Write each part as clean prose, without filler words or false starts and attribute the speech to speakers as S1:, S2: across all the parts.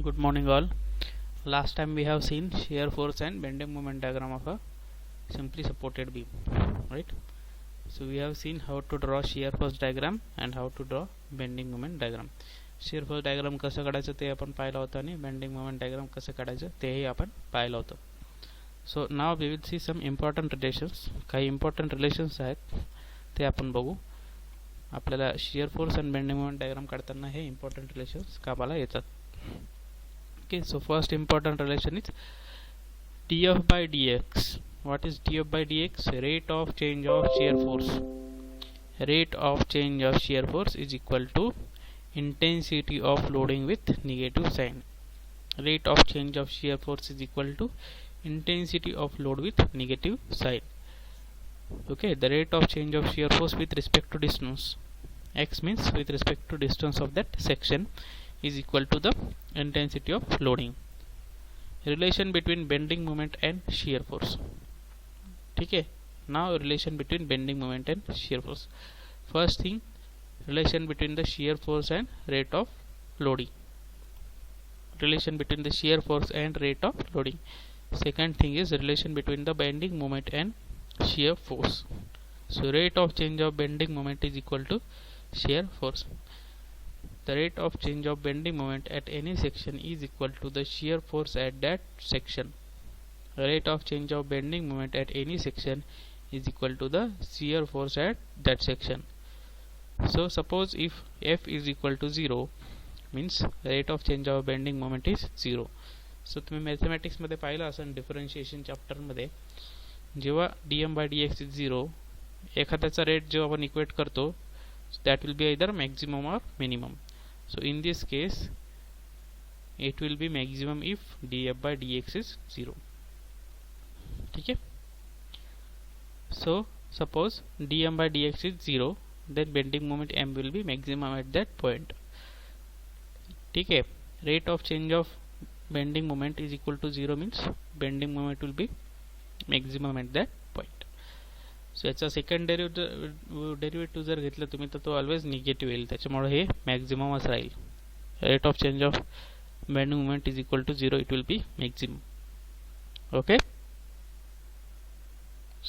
S1: Good morning all. Last time we have seen shear force and bending moment diagram of a simply supported beam, right? So we have seen how to draw shear force diagram and how to draw bending moment diagram. shear force diagram कसं काढायचं ते आपण पाहिलं होतं आणि bending moment diagram कसं काढायचं तेही आपण पाहिलं होतं. So now we will see some important relations. काही important relations आहेत ते आपण बघू. आपल्याला shear force and bending moment diagram काढताना हे important relations कामाला येतात. Okay, so first important relation is dF by dx. What is dF by dx? Rate of change of shear force. Rate of change of shear force is equal to intensity of loading with negative sign. Rate of change of shear force is equal to intensity of load with negative sign. Okay, the rate of change of shear force with respect to distance, x means with respect to distance of that section, is equal to the intensity of loading. Relation between bending moment and shear force. Okay, now relation between bending moment and shear force. First thing, relation between the shear force and rate of loading. Relation between the shear force and rate of loading. Second thing is relation between the bending moment and shear force. So rate of change of bending moment is equal to shear force. The rate of change of bending moment at any section is equal to the shear force at that section. The rate of change of bending moment at any section is equal to the shear force at that section. So suppose if F is equal to 0, means the rate of change of bending moment is 0. So तुम्ही mathematics मध्ये पाहिलं असेल differentiation chapter मध्ये, जेव्हा dm by dx is 0, एखाद्याचा rate जेव्हा आपण equate करतो that will be either maximum or minimum. So in this case it will be maximum if df by dx is 0. ठीक है. So suppose dm by dx is 0, then bending moment m will be maximum at that point. ठीक है. Rate of change of bending moment is equal to 0 means bending moment will be maximum at that point. So याचा second derivative जर घेतलं तुम्ही तर तो always negative येईल, त्याच्यामुळे हे मॅक्झिममच राहील. Rate of change of bending moment is equal to 0, it will be maximum. Okay,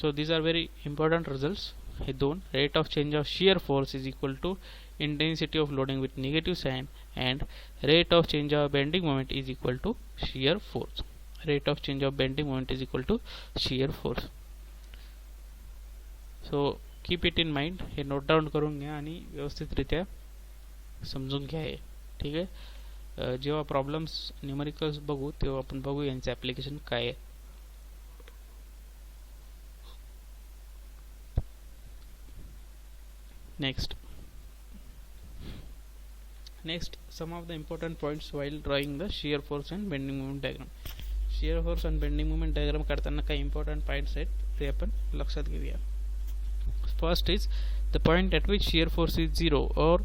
S1: so these are very important results. हे दोन, rate of change of shear force is equal to intensity of loading with negative sign, and rate of change of bending moment is equal to shear force. Rate of change of bending moment is equal to shear force. So keep it in mind. हे note down करून घ्या आणि व्यवस्थितरित्या समजून घ्या हे. ठीक आहे. जेव्हा प्रॉब्लेम्स न्यूमेरिकल्स बघू तेव्हा आपण बघू यांचे ॲप्लिकेशन काय आहे. Next, some of the important points while drawing the shear force and bending moment diagram. Shear force and bending moment diagram काढताना काही important points आहेत ते आपण लक्षात घेऊया. First is the point at which shear force is 0 or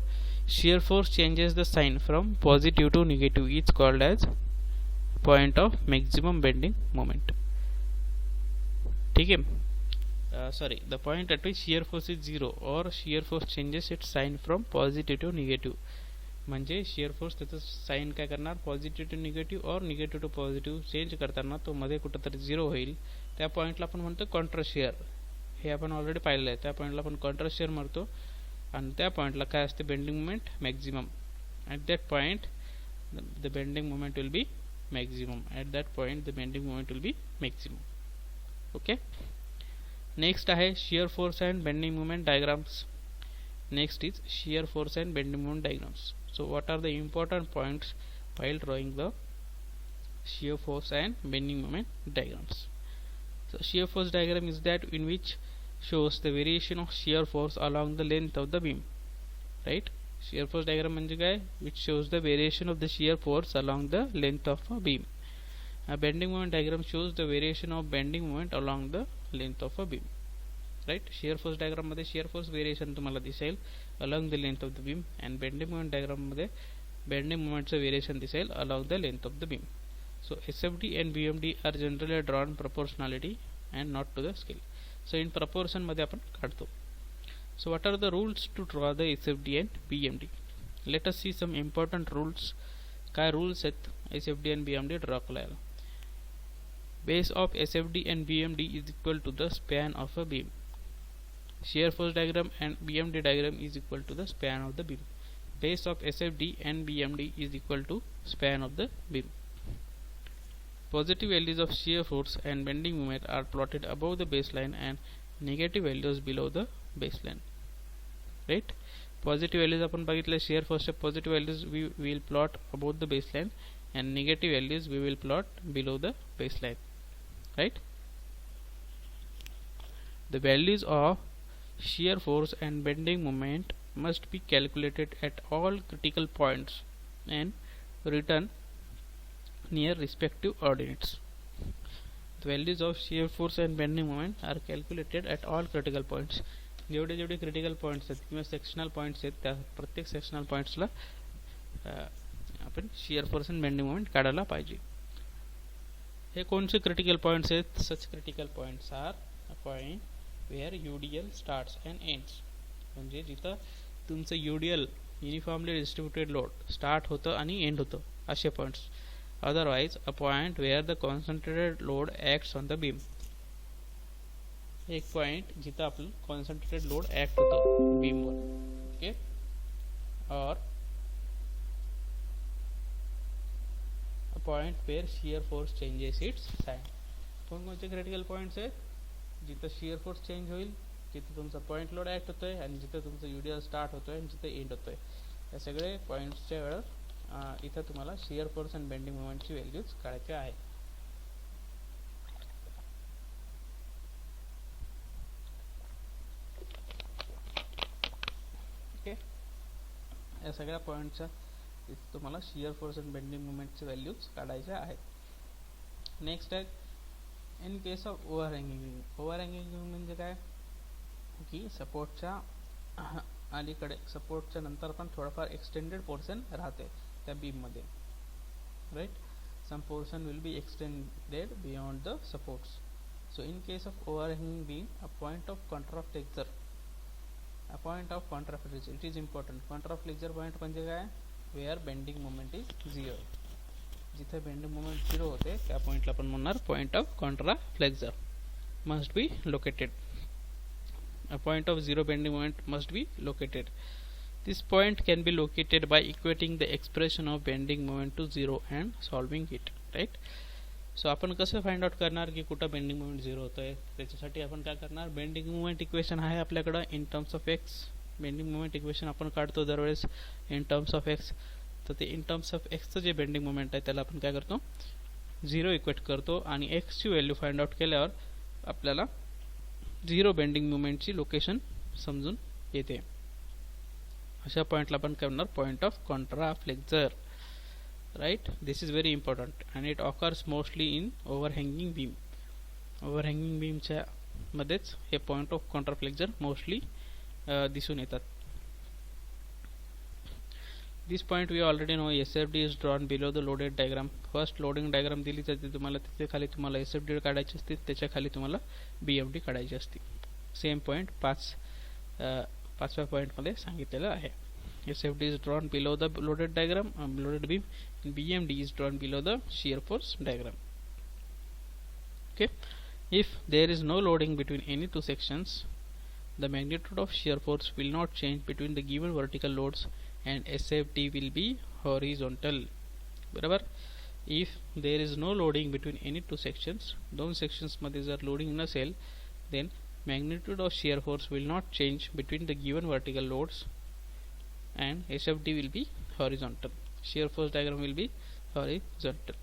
S1: shear force changes the sign from positive to negative is called as point of maximum bending moment. ठीक है. Sorry, the point at which shear force is 0 or shear force changes its sign from positive to negative, म्हणजे shear force त्याचं sign काय करणार, positive to negative और negative to positive change करताना तो मध्ये कुठेतरी 0 होईल. त्या पॉईंटला आपण म्हणतो कॉन्ट्रास्ट शियर. हे आपण ऑलरेडी पाहिलेलं आहे. त्या पॉईंटला आपण कॉन्ट्रास्ट शियर म्हणतो आणि त्या पॉईंटला काय असते, bending moment maximum. At that point the bending moment will be maximum. At that point the bending moment will be maximum. Okay, next आहे shear force and bending moment diagrams. Next is shear force and bending moment diagrams. So what are the important points while drawing the shear force and bending moment diagrams? So shear force diagram is that in which shows the variation of shear force along the length of the beam, right? Shear force diagram म्हणजे काय, which shows the variation of the shear force along the length of a beam. A bending moment diagram shows the variation of bending moment along the length of a beam, right? Shear force diagram मध्ये shear force variation तुम्हाला दिसेल along the length of the beam, and bending moment diagram मध्ये bending moment चे variation दिसेल along the length of the beam. So SFD and BMD are generally drawn proportionality and not to the scale. So in proportion मध्ये आपण काढतो. So what are the rules to draw the SFD and BMD? Let us see some important rules. काय rules आहेत SFD and BMD draw करायला. Base of SFD and BMD is equal to the span of a beam. Shear force diagram and BMD diagram is equal to the span of the beam. Base of SFD and BMD is equal to span of the beam. Positive values of shear force and bending moment are plotted above the baseline and negative values below the baseline. Right? Positive values आपण बघितले shear force positive values we will plot above the baseline and negative values we will plot below the baseline. Right? The values of shear force and bending moment must be calculated at all critical points and written near respective ordinates. The values of shear force and bending moment are calculated at all critical points. जेवढे जेवढे critical points आहेत किंवा sectional points आहेत त्या प्रत्येक sectional पॉइंट्सला आपण shear force and bending moment काढायला पाहिजे. हे कोणते क्रिटिकल पॉइंट्स आहेत? Such critical points are a point where UDL starts and ends. म्हणजे जिथं तुमचं UDL uniformly distributed load start होतं आणि एंड होतं असे points. Otherwise a point where the concentrated load acts on the beam. एक point जिथं आपलं कॉन्सन्ट्रेटेड लोड ॲक्ट होतं बीमवर. ओके. और a point where shear force changes it's sign. कोणकोणते क्रिटिकल पॉइंट्स आहेत? जिथं शियर फोर्स चेंज होईल, जिथं तुमचा पॉइंट लोड ॲक्ट होतोय आणि जिथं तुमचं UDL स्टार्ट होतोय आणि जिथं एंड होतोय. या सगळे पॉइंट्सच्या वेळेस इथं तुम्हाला शियर फोर्स अँड बेंडिंग मोमेंटची व्हॅल्यूज काढायचे आहे. या सगळ्या पॉइंटच्या इथे तुम्हाला शियर फोर्स अँड बेंडिंग मोमेंटचे व्हॅल्यूज काढायचे आहेत. नेक्स्ट आहे in case of overhanging beam. Overhanging beam म्हणजे काय की सपोर्टच्या अलीकडे सपोर्टच्या नंतर पण थोडंफार एक्सटेंडेड पोर्शन राहते त्या बीममध्ये. Right. Some portion will be extended beyond the supports. So in case of overhanging beam a point of contraflexure a point of contraflexure. It is important. Contraflexure point म्हणजे काय? Where bending moment is 0. जिथे bending moment 0 होते त्या पॉइंटला आपण म्हणणार point of contraflexure must be located. A point of 0 bending moment must be located. This point can be located by equating the expression of bending moment to 0 and solving it. Right? सो आपण कसं find out करणार की कुठं bending moment 0 होतोय? त्याच्यासाठी आपण काय करणार? बेंडिंग मोमेंट इक्वेशन आहे आपल्याकडं in terms of x. Bending moment equation आपण काढतो दरवेळेस इन टर्म्स ऑफ एक्स. तर ते इन टर्म्स ऑफ एक्सचं जे बेंडिंग मोमेंट आहे त्याला आपण काय करतो? 0 इक्वेट करतो आणि एक्सची व्हॅल्यू फाइंड आउट केल्यावर आपल्याला 0 बेंडिंग मोमेंटची लोकेशन समजून येते. अशा पॉइंटला आपण काय म्हणणार? Point of contraflexure. Right, this is very important and it occurs mostly in overhanging beam. Overhanging beam च्या मध्येच हे पॉइंट ऑफ कॉन्ट्राफ्लेक्झर मोस्टली दिसून येतात. This point we already know. SFD is drawn below the loaded diagram. First loading diagram दिली जाते तुम्हाला, तिथे खाली तुम्हाला SFD काढायची असते, त्याच्या खाली तुम्हाला BMD काढायची असते. सेम पॉइंट पाचव्या पॉइंट मध्ये सांगितलेलं आहे. SFD is drawn below the loaded diagram, loaded beam. BMD is drawn below the shear force diagram. Okay. If there is no loading between any two sections, the magnitude of shear force will not change between the given vertical loads and SFD will be horizontal. बरोबर. If there is no loading between any two sections, दोन sections मध्ये जर loading नसेल, then magnitude of shear force will not change between the given vertical loads and SFD will be horizontal. Shear force diagram will be horizontal.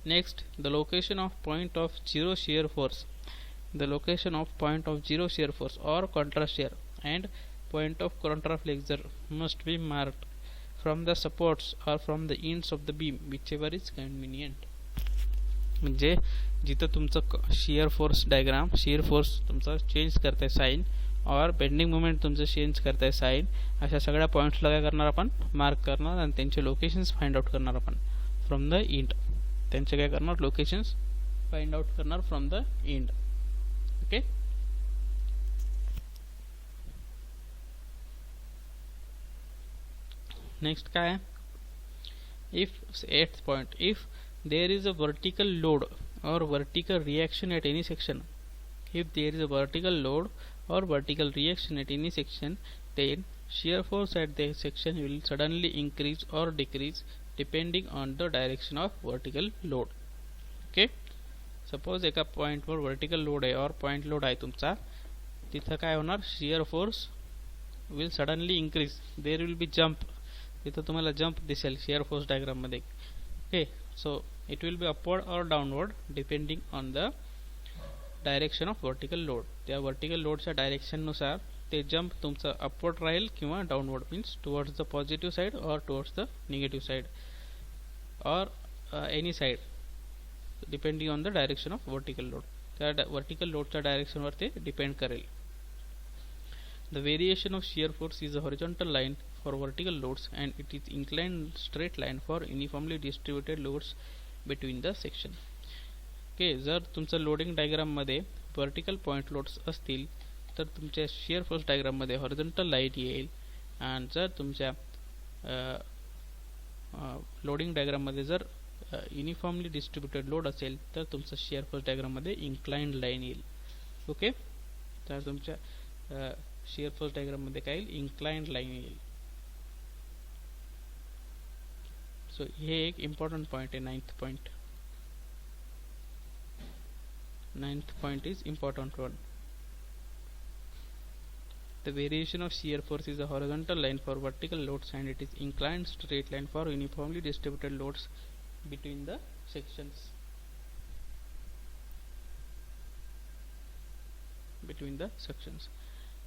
S1: Next, the location of point of zero shear force. The location of point of zero shear force or contra shear and point of contraflexure must be marked from the supports or from the ends of the beam, whichever is convenient. म्हणजे जिथं तुमचं shear force diagram, shear force तुमचा change करताय sign और bending moment तुमचं change करताय sign, अशा सगळ्या पॉइंट्सला काय करणार आपण? मार्क करणार आणि त्यांचे लोकेशन्स फाइंड आउट करणार आपण फ्रॉम द एंड. त्यांचे काय करणार? लोकेशन्स फाइंड आउट करणार from the end. Okay. Next काय आहे, if 8th point, if there is a vertical load or vertical reaction at any section, if there is a vertical load or vertical reaction at any section, then shear force at the section will suddenly increase or decrease depending on the direction of vertical load. Okay, suppose एका पॉईंटवर vertical load आहे और point load आहे तुमचा, तिथं काय होणार, shear force will suddenly increase, there will be jump, तिथं तुम्हाला जंप दिसेल शियर फोर्स डायग्राम मध्ये. Okay, so it will be upward or downward depending on the direction of vertical load. त्या वर्टिकल लोडच्या डायरेक्शन नुसार ते जंप तुमचं upward राहील किंवा downward, means towards the positive side or towards the negative side or any side depending on the direction of vertical load. त्या vertical लोडच्या डायरेक्शनवर ते डिपेंड करेल. The variation of shear force is a horizontal line for vertical loads and it is inclined straight line for uniformly distributed loads between the section. Okay, जर तुमचं loading diagram मध्ये vertical point loads असतील तर तुमच्या shear force diagram मध्ये horizontal line येईल, आणि जर तुमच्या लोडिंग डायग्राम मध्ये जर युनिफॉर्मली डिस्ट्रीब्युटेड लोड असेल तर तुमचं शियर फोर्स डायग्राम मध्ये इन्क्लाइंड लाईन येईल. ओके, तर तुमच्या शियर फोर्स डायग्राम मध्ये काय येईल, इन्क्लाइंड लाईन येईल. सो हे एक इम्पॉर्टंट पॉइंट आहे, ninth point is important one. The variation of shear force is a horizontal line for vertical loads and it is inclined straight line for uniformly distributed loads between the sections.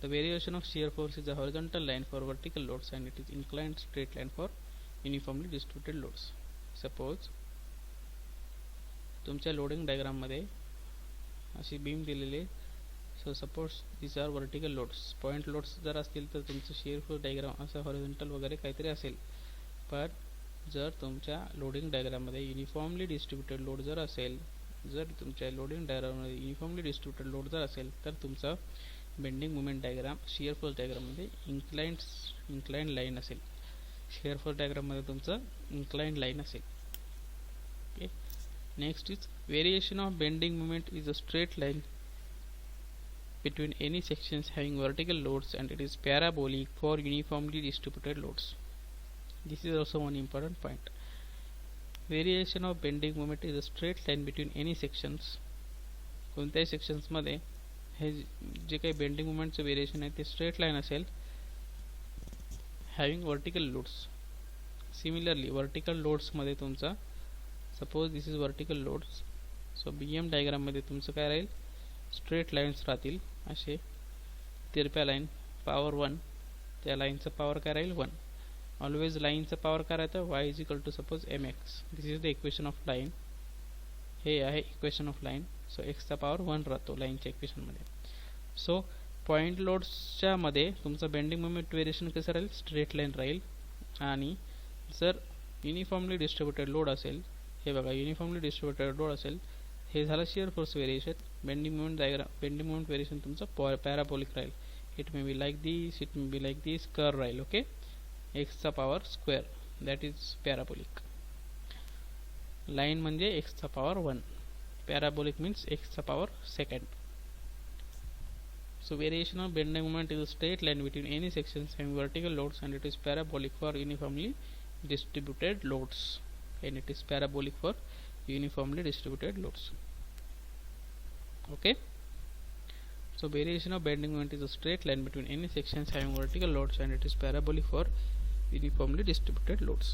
S1: The variation of shear force is a horizontal line for vertical loads and it is inclined straight line for uniformly distributed loads. Suppose तुमच्या loading diagram मध्ये अशी beam दिलेली, so suppose this are vertical loads, point loads जर असतील तर तुमचं shear force diagram असं horizontal वगैरे काहीतरी असेल. पण जर तुमच्या लोडिंग डायग्राम मध्ये युनिफॉर्मली डिस्ट्रीब्युटेड लोड जर असेल, जर तुमच्या लोडिंग डायग्राम मध्ये युनिफॉर्मली डिस्ट्रीब्युटेड लोड जर असेल तर तुमचा bending moment diagram shear force diagram मध्ये इन्क्लाइंड लाईन असेल. शियर फोर्स डायग्राम मध्ये तुमचं इन्क्लाइंड लाईन असेल. Okay, next is variation of bending moment is a straight line between any sections having vertical loads and it is parabolic for uniformly distributed loads. This is also one important point. Variation of bending moment is a straight line between any sections. कोणत्याही sections मध्ये हे जे काही bending मोमेंटचं variation आहे ते straight line असेल, having vertical loads. Similarly vertical loads मध्ये तुमचा suppose this is vertical loads, so BM diagram मध्ये तुमचं काय राहील, स्ट्रेट लाईन्स राहतील असे तिरप्या लाईन, पॉवर 1, त्या लाईनचं पॉवर काय राहील 1. ऑलवेज लाईनचं पॉवर काय राहतं, y is equal to suppose mx. This is the equation of line, हे आहे equation of line. So x चा पॉवर 1 राहतो लाईनच्या इक्वेशन मध्ये. सो पॉइंट लोड्सच्या मध्ये तुमचं बेंडिंग मोमेंट वेरिएशन कसं राहील, स्ट्रेट लाईन राहील. आणि जर युनिफॉर्मली डिस्ट्रीब्युटेड लोड असेल, हे बघा युनिफॉर्मली डिस्ट्रीब्युटेड लोड असेल, हे झालं shear force variation. Bending moment diagram, bending moment variation तुमचं पॅराबोलिक राहील. It may be like this, it may be like this, curve राहील. ओके, x चा power square, that is parabolic. Line म्हणजे x चा power 1, parabolic means x चा power second. So variation of bending moment is a straight line between any sections having vertical loads and it is parabolic for uniformly distributed loads. And it is parabolic for uniformly distributed loads. Okay. So variation of bending moment is a straight line between any sections having vertical loads and it is parabolic for uniformly distributed loads.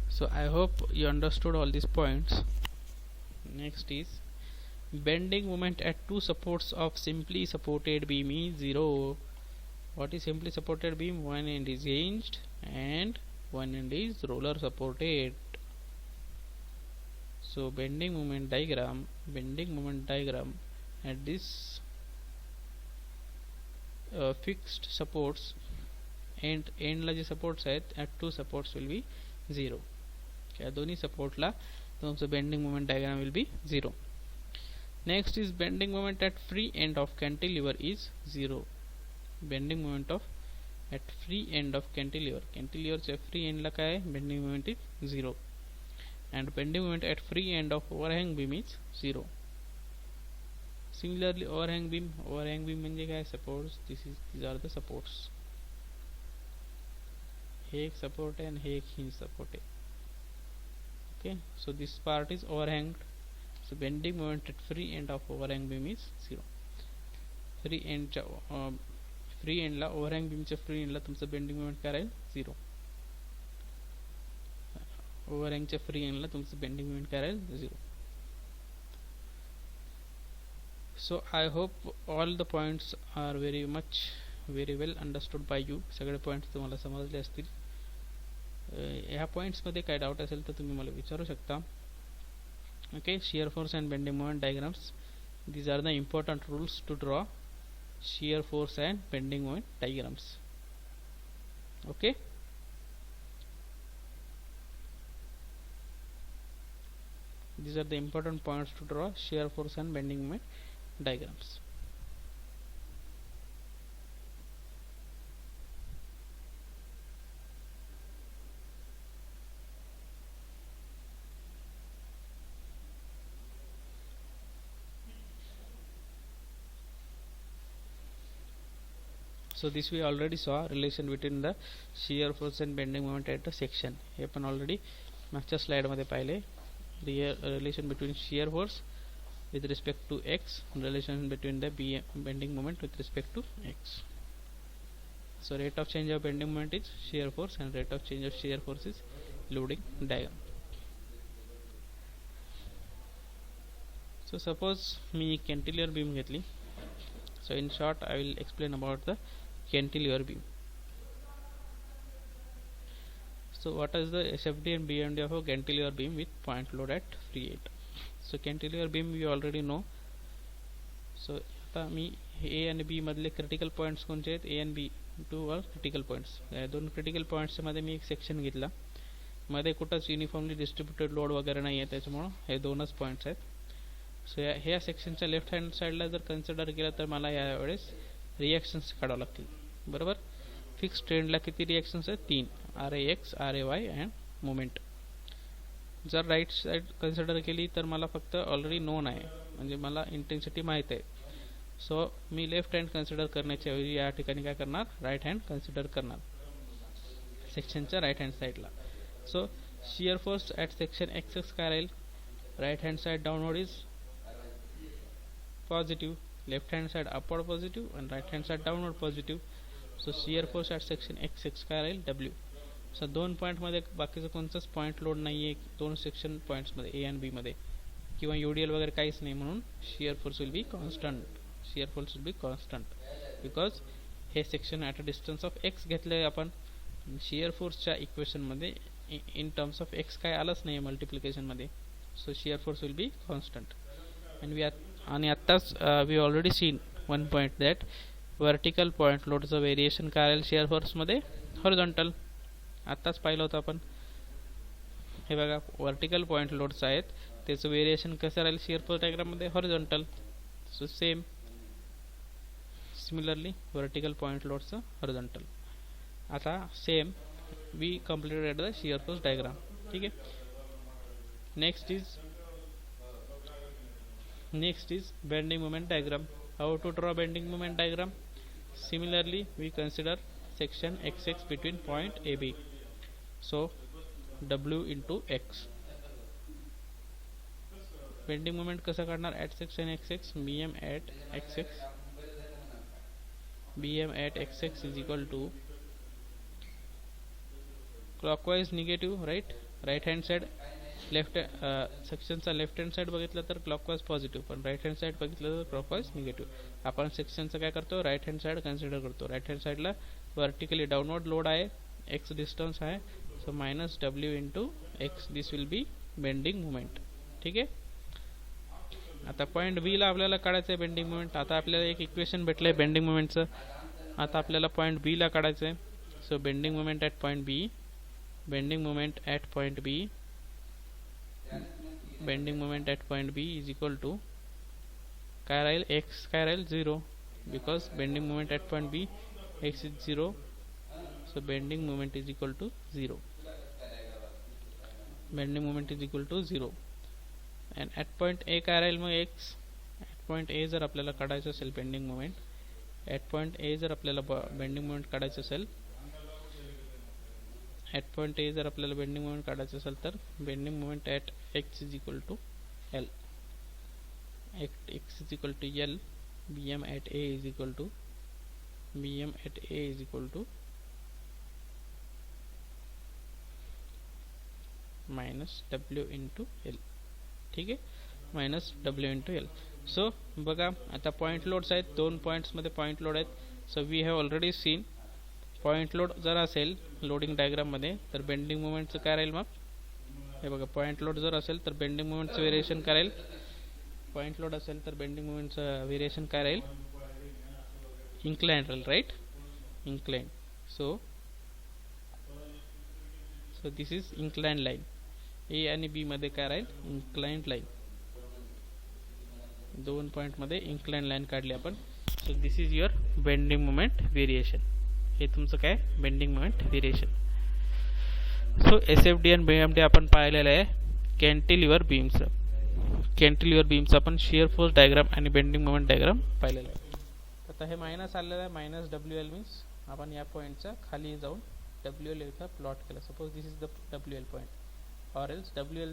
S1: So I hope you understood all these points. Next is bending moment at two supports of simply supported beam is 0. What is simply supported beam? One end is hinged and one end is roller supported. So bending moment diagram at this fixed supports and end ला जे supports आहेत at two supports will be 0. या दोन्ही support ला तुमचं bending moment diagram will be 0. Next is bending moment at free end of cantilever is 0. Bending moment of at free end of cantilever. Cantileverच्या free end ला काय आहे, bending moment is 0 and bending moment at free end of overhang beam is 0. Similarly overhang beam म्हणजे काय, supports, these are the supports. हे एक support आहे आणि हे एक hinge support आहे. Okay, so this part is overhanged, so bending moment at free end of overhang beam is 0. Free एंडला ओव्हरहँग बीमच्या free एंडला तुमचं बेंडिंग मोमेंट काय राहील, 0. ओव्हरहँगच्या फ्री एंडला तुमचं बेंडिंग मोमेंट काय राहील, 0. So I hope all the points are very well understood by you. सगळे पॉइंट्स तुम्हाला समजले असतील. ह्या पॉइंट्समध्ये काय डाऊट असेल तर तुम्ही मला विचारू शकता. Okay, shear force and bending moment diagrams, these are the important rules to draw shear force and bending moment diagrams. Okay, these are the important points to draw shear force and bending moment diagrams. So this we already saw, relation between the shear force and bending moment at a section. हे पण already मागच्या slide मध्ये पाहिले. Relation between shear force with respect to x, relation between the bending moment with respect to x. So rate of change of bending moment is shear force and rate of change of shear force is loading diagram. So suppose me cantilever beam घेतली. So in short I will explain about the cantilever beam. So what is the SFD and BMD of a cantilever beam with point load at free end? So cantilever beam we already know. So आता मी A आणि B मधले critical points कोणते आहेत, A आणि B two are critical points. या दोन critical points मध्ये मी एक सेक्शन घेतला. मध्ये कुठंच युनिफॉर्मली डिस्ट्रीब्युटेड लोड वगैरे नाही आहे, त्याच्यामुळं हे दोनच पॉइंट्स आहेत. सो ह्या सेक्शनच्या लेफ्ट हँड साईडला जर कन्सिडर केलं तर मला यावेळेस रिॲक्शन्स काढावं लागतील. बरोबर, फिक्स ट्रेंडला किती रिॲक्शन्स आहेत, 3, RAX, RAY अँड मोमेंट. जर राईट साईड कन्सिडर केली तर मला फक्त ऑलरेडी नोन आहे, म्हणजे मला इंटेन्सिटी माहीत आहे. सो मी लेफ्ट हँड कन्सिडर करण्याच्या ऐवजी या ठिकाणी काय करणार, राईट हँड कन्सिडर करणार सेक्शनच्या राईट हँड साईडला. So shear force at section x x काय राहील, right hand side downward is positive, left hand side upward positive आणि right hand side downward positive. So shear force at section XX काय राहील, W. सो दोन पॉईंटमध्ये बाकीचं कोणताच point load नाही आहे, दोन सेक्शन पॉईंट्समध्ये A आणि B मध्ये किंवा UDL वगैरे काहीच नाही, म्हणून shear force will be constant. Shear force will be constant because हे section at a distance of X घेतलं आहे आपण. शियर फोर्सच्या इक्वेशनमध्ये इन टर्म्स ऑफ X काय आलंच नाही मल्टिप्लिकेशनमध्ये. So shear force will be constant. आणि आत्ताच we already seen one point that vertical point लोडचं व्हेरिएशन काय राहील शियर फोर्समध्ये, हॉरिझॉन्टल. आत्ताच पाहिलं होतं आपण. हे बघा, वर्टिकल पॉईंट लोडचं आहेत, त्याचं व्हेरिएशन कसं राहील शियर फोर्स डायग्राममध्ये, horizontal. So same similarly vertical point लोडचं हॉरिझॉन्टल. आता same we completed the shear force diagram. ठीक आहे. Next is bending moment diagram. How to draw bending moment diagram? Similarly, we consider section XX between point AB. So W into X. Bending moment कसा काढणार at section XX? BM at XX is equal to clockwise negative, right hand side. Left सेक्शनचा left hand side बघितलं तर clockwise positive, पण right hand side बघितलं तर clockwise negative. आपण सेक्शनचं काय करतो, राईट हँड साईड कन्सिडर करतो. राईट हँड साईडला वर्टिकली डाउनवर्ड लोड आहे, X डिस्टन्स आहे. सो minus W into X, this will be bending movement. ठीक आहे. आता पॉईंट B ला आपल्याला काढायचं आहे बेंडिंग मुवमेंट. आता आपल्याला एक इक्वेशन भेटलं आहे बेंडिंग मुवमेंटचं. आता आपल्याला पॉईंट B ला काढायचं आहे. So bending movement at point B, bending movement at point B, bending moment at point B is equal to काय राहील, X काय राहील, 0, because bending moment at point B X इज 0 So bending moment is equal to 0. Bending moment is equal to 0. And at point A काय राहील मग x. at point A जर आपल्याला काढायचं असेल bending moment, at point A जर आपल्याला bending moment काढायचं असेल, at point A जर आपल्याला बेंडिंग मोमेंट काढायचं असेल तर bending moment at x is equal to L. at x is equal to L, bm at A is equal to minus w into L. ठीक आहे, minus w into L. सो बघा आता point loads आहेत, दोन पॉइंट्समध्ये point load आहेत. So we have already seen point load जर असेल loading डायग्राममध्ये तर बेंडिंग मोमेंटचं काय राहील. मग हे बघा पॉइंट लोड जर असेल तर बेंडिंग मोमेंटचं व्हेरिएशन काय राहील. पॉइंट लोड असेल तर बेंडिंग मोमेंटचं व्हेरिएशन काय राहील. इन्क्लाइंड राहील, right, inclined. So this is inclined line. A आणि बी मध्ये काय राहील, इन्क्लाइंड लाईन. दोन पॉइंट मध्ये इन्क्लाइंड लाईन काढली आपण. So this is your bending moment variation. हे तुमचं काय bending moment variation. So SFD आणि बीएमडी आपण पाहिलेलं आहे. कॅन्टिलिव्हर बीमचं आपण शियर फोर्स डायग्राम आणि बेंडिंग मोमेंट डायग्राम पाहिलेलं आहे. आता हे मायनस आलेलं आहे, मायनस WL मीन्स आपण या पॉईंटच्या खाली जाऊन WL इथं प्लॉट केलं. Suppose this is the WL point, or else WL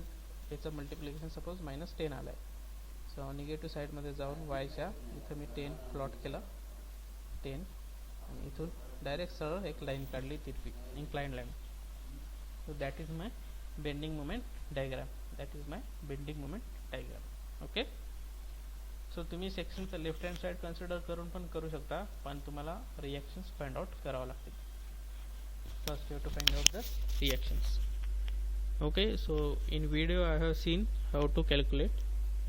S1: याचं मल्टिप्लिकेशन सपोज -10 आलं आहे. सो निगेटिव्ह साईडमध्ये जाऊन वायच्या इथं मी 10 प्लॉट केलं, 10, आणि इथून डायरेक्ट सरळ एक लाईन काढली तिरपी, inclined line. So that is my bending moment diagram. Okay. So तुम्ही सेक्शनचं लेफ्ट हँड साईड कन्सिडर करून पण करू शकता, पण तुम्हाला रिॲक्शन्स फाइंड आउट करावं लागतील. First you have to find out the reactions. Okay. So in video I have seen how to calculate.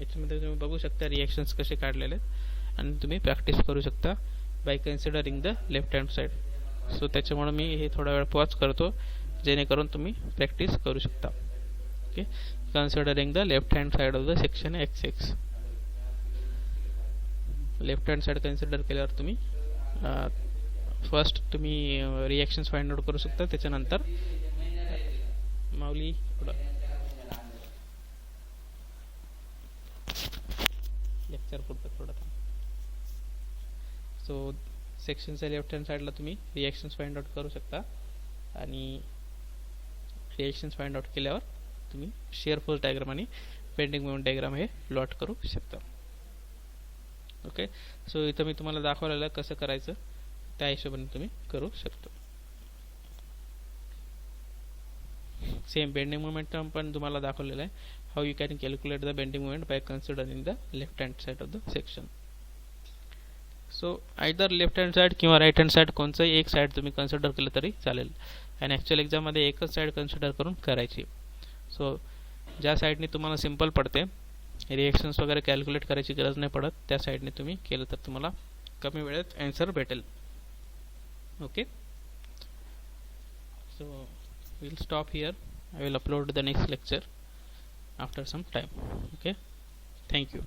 S1: याच्यामध्ये तुम्ही बघू शकता रिॲक्शन्स कसे काढलेले आहेत आणि तुम्ही प्रॅक्टिस करू शकता by considering the left hand side. So त्याच्यामुळे मी हे थोडा वेळ पॉज करतो जेणेकरून तुम्ही प्रॅक्टिस करू शकता. Okay. Considering the left hand side of the section XX. Left hand side consider केल्यावर तुम्ही फर्स्ट तुम्ही रिॲक्शन्स फाइंड आउट करू शकता. त्याच्यानंतर माऊली लेक्चर पुरतं थोडं. सो सेक्शनच्या लेफ्ट हँड साईडला तुम्ही रिॲक्शन्स फाइंड आउट करू शकता आणि रिॲक्शन्स फाइंड आउट केल्यावर तुम्ही शियर फोर्स डायग्राम आणि बेंडिंग मोमेंट डायग्राम हे प्लॉट करू शकता. ओके. सो इथं मी तुम्हाला दाखवलेलं कसं करायचं, त्या हिशोबाने तुम्ही करू शकता. सेम बेंडिंग मोमेंट पण तुम्हाला दाखवलेलं आहे. How you can calculate the bending moment bye considering the left hand side of the section. So either left hand side किंवा राईट हँड साईड कोणचंही एक साईड तुम्ही कन्सिडर केलं तरी चालेल. आणि ॲक्च्युअल एक्झाममध्ये एकच साईड कन्सिडर करून करायची. सो ज्या साईडने तुम्हाला सिम्पल पडते, रिॲक्शन्स वगैरे कॅल्क्युलेट करायची गरज नाही पडत, त्या साईडने तुम्ही केलं तर तुम्हाला कमी वेळेत आन्सर भेटेल. Okay. So we'll stop here. I will upload the next lecture after some time. Okay, thank you.